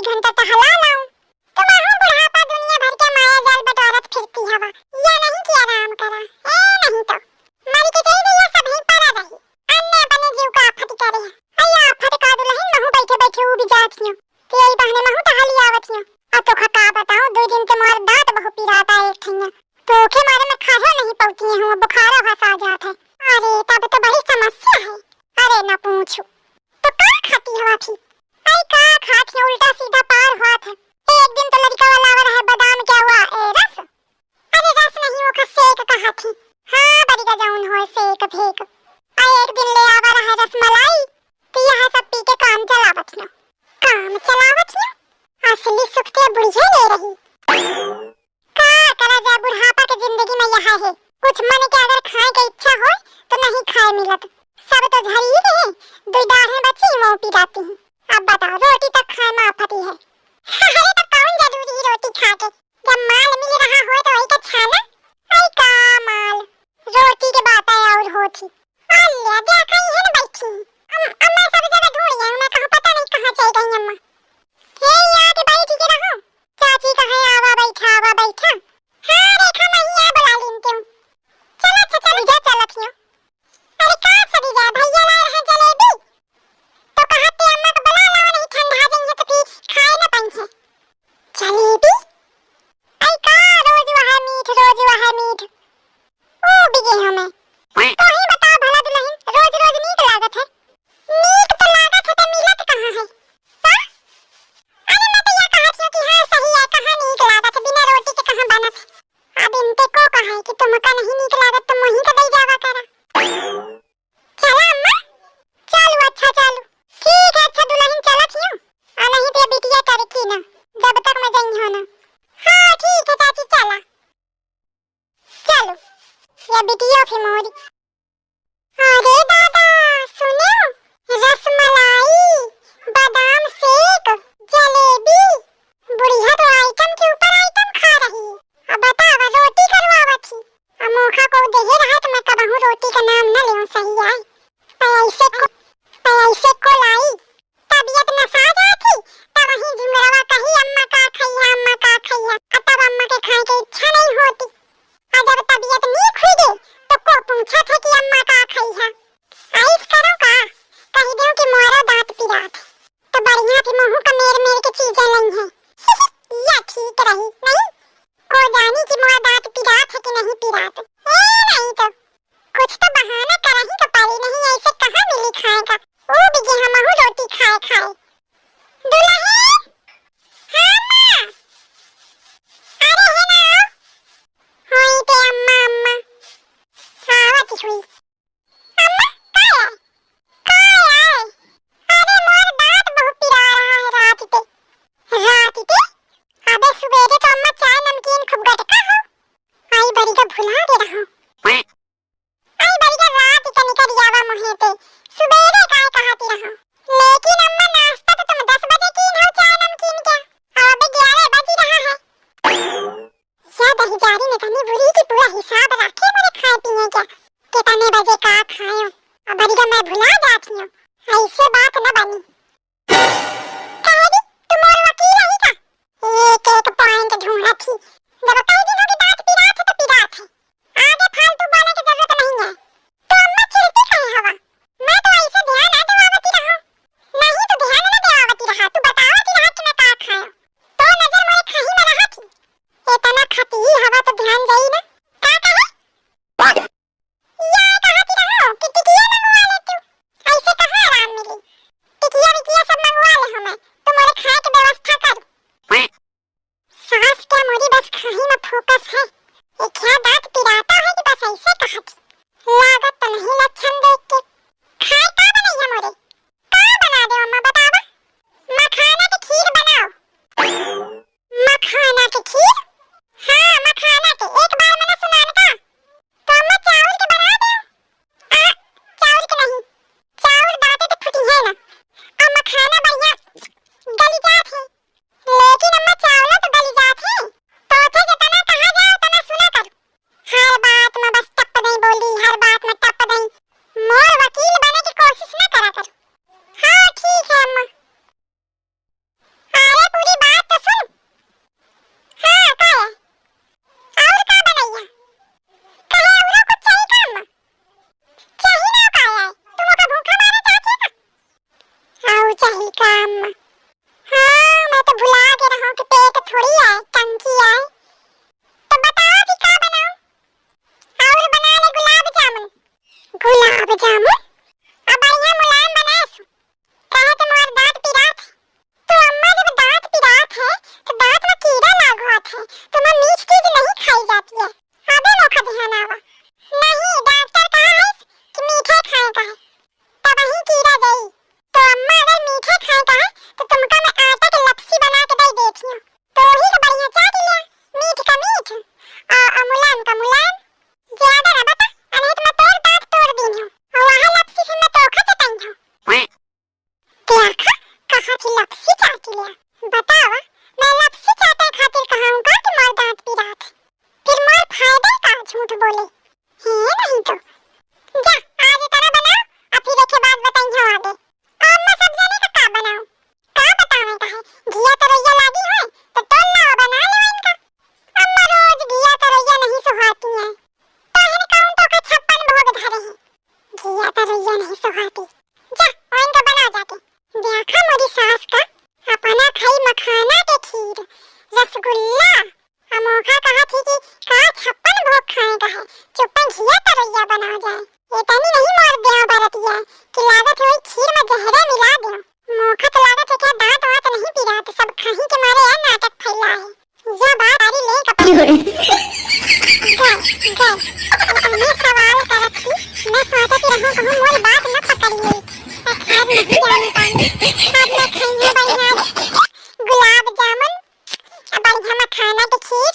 घंटा टहला लाऊं। तुम आहू बुढ़ापा दुनिया भर के माया जाल बटोरत फिरती हवा, या नहीं कि आराम करा? नहीं तो मरी के कही गई सब ही पड़ा रही, अन्य अपने जीव का आफत करे है। अया आफत का दुल्हन महू बैठे बैठे ऊ भी जातियों, ते यही बहने महू टहली आवतियों। अब तो खका बताओ, 2 दिन के मार दांत बहु पिराता एक ठैया, तो के मारे में खाहे नहीं पौती हूँ, बुखारा फंसा जात है। अरे तब तो बड़ी समस्या है। अरे न पूछो, तो का खाती हवा थी? आई का खाती उल्टा सीधा पार हुआ था। एक दिन तो लड़का वाला आवर है बादाम क्या हुआ रस। अरे रस नहीं वो सेक कहा थी। हाँ बड़ी का जाऊन हो सेक भेक। एक दिन ले आवर है रस मलाई, तो यह सब पी के काम चलावत न। काम चलावत न? असली सुख ते बुढ़िया ले रही। का करा जाए बुढ़ापा के जिंदगी में यह है, कुछ मन के अगर खाए की इच्छा हो तो नहीं खाए मिलत। सब तो झरी है, 2 दाढ़ें बची वो पी जाती हैं। अब बताओ रोटी तक खाए में आफती है। अरे तो कौन जरूरी रोटी खा के, जब माल मिल रहा हो तो वही तो छाना। आई का माल, रोटी के बात है और होती। अल्लाह क्या कहीं है ना बैठी। अम्मा सब जगह ढूंढ आई, मैं कहाँ पता नहीं कहाँ चल गई अम्मा। हे यहाँ के बैठ के रहो, चाची कहे आवा बैठा आवा बैठा। हाँ देखा मैं यहाँ बुला लेती हूँ। चलो अच्छा चलो जा चलत हूँ। अरे कहाँ चली जा, भैया ला रहे जलेबी, तो कहते अम्मा को बुला लाओ नहीं ठंडा जाएंगे तो फिर खाए न पाएंगे। जलेबी? आई का रोज वह मीठ रोज वह मीठ। ओ बिगे हमें तो ही बता भला दुल्हन, रोज रोज नीक लागत है? नीक तो लागत है तो मिलत कहाँ है? हाँ? अरे मैं तो यह कहती हूँ कि हाँ सही है, कहाँ नीक लागत है, बिना रोटी के कहाँ बनत है। अब इनते को कहा कि तुमका नहीं नीक लागत तो वहीं का दे जावा करा। चला अम्मा, चलो अच्छा चलो ठीक है। अच्छा दुल्हन चलत हूँ, और नहीं तो बिटिया करकी ना जब तक मैं जाई हो ना। हाँ ठीक है चाची चला चलो, ये बिटिया की मोरी। अरे दादा सुनो, रसमलाई, बादाम शेक, जलेबी, बुढ़िया तो आइटम के ऊपर आइटम खा रही है। अब बतावा रोटी करवावत थी, अब मौका को देहे रहा तो मैं कबहू रोटी का नाम न लेऊं सही है। पैसे को लाई, तबीयत नसा जाती तब वहीं झुमरवा कही अम्मा का खैया अम्मा का खैया, तब अम्मा के खाए की इच्छा नहीं होती। और जब तबीयत नहीं खुली तो को पूछा था कि अम्मा का खैया। आइस करो का कही दूं कि मोरा दांत पिरात तो बढ़िया की मुंह का मेर मेर के चीजें नहीं है। या ठीक रही नहीं को जानी कि मोरा दांत पिरात है कि नहीं पिरात। नहीं तो कुछ तो बहाना करा ही तो पारी, नहीं ऐसे कहाँ मिली खाएगा। ओ बिगे हमहू रोटी खाए खाए। दुल्हन हाँ माँ, अरे है ना होई पे अम्मा अम्मा आवत हुई। अम्मा काय है? अरे मोर दांत बहुत पिरा रहा है रात पे। अबे सुबेरे तो अम्मा चाय नमकीन खूब गटका हो, आई बड़ी का भुला दे रहा हूँ। आई बड़ी का रात का निकल जावा मुहे पे, सुबेरे काय कहती रहा। लेकिन अम्मा नाश्ता तो तुम 10 बजे की हो, चाय नमकीन क्या अब 11 बज रहा है। या दही जारी में कनी बुरी की पूरा हिसाब रखे मेरे खाए पीने का, कितने बजे का खाए और बड़ी का मैं भुला जाती हूँ। ऐसे बात न बनी। कहेगी तुम और वकील रही का, एक पॉइंट ढूंढा थी। जब कई दिनों की दांत पिरात है तो पिरात है, आगे फालतू बोलने की जरूरत नहीं है। तो अम्मा चिढ़ती कहीं हवा, मैं तो ऐसे ध्यान न देवावती रहा। नहीं तो ध्यान न देवावती रहा, तू बतावती रहा कि मैं का खाया, तो नजर मेरे खाही में रहा थी। इतना खाती ही हवा तो ध्यान जाई ना। का कहे या कहती रहो कि टिकिया मंगवा ले तू, ऐसे कहाँ आराम मिली। टिकिया विकिया सब मंगवा ले हमें, तुम मेरे खाए की व्यवस्था कर। सास क्या मोरी बस खाही में फोकस है, ये क्या दांत पिराता है कि बस ऐसे कहती। लागत तो नहीं लक्षण देख के। खाए का बनाई है मोरे, का बना दे अम्मा बतावा। मखाना की खीर बनाओ। मखाना की खीर? हाँ मखाना के, एक बार मैंने सुना न का। तो अम्मा चावल के बना दो। चावल के नहीं, चावल दाते तो फुटी है ना, और मखाना बढ़िया गली जात है। लेकिन अम्मा चावल तो गली जात है, तो थे जितना कहा जाए उतना मखाना के खीर, रसगुल्ला। अमोखा कहा थी कि का 56 भोग खाने का है, चुप्पन घिया तरैया बना जाए। ये तनी नहीं मोर ब्याह बरतिया कि लागत हुई खीर में जहरे मिला दो। मोखा तो लागत है क्या दांत वात नहीं पी रहा, तो सब खाही के मारे यह नाटक फैला है। यह बात आरी ले कपड़ा मैं सवाल करत थी, मैं सोचती रहूं कहूं मोर बात न पकड़िए। खैर नहीं जानी पानी, अब मैं खाई है बढ़िया गुलाब जामुन, बढ़िया मखाना के खीर।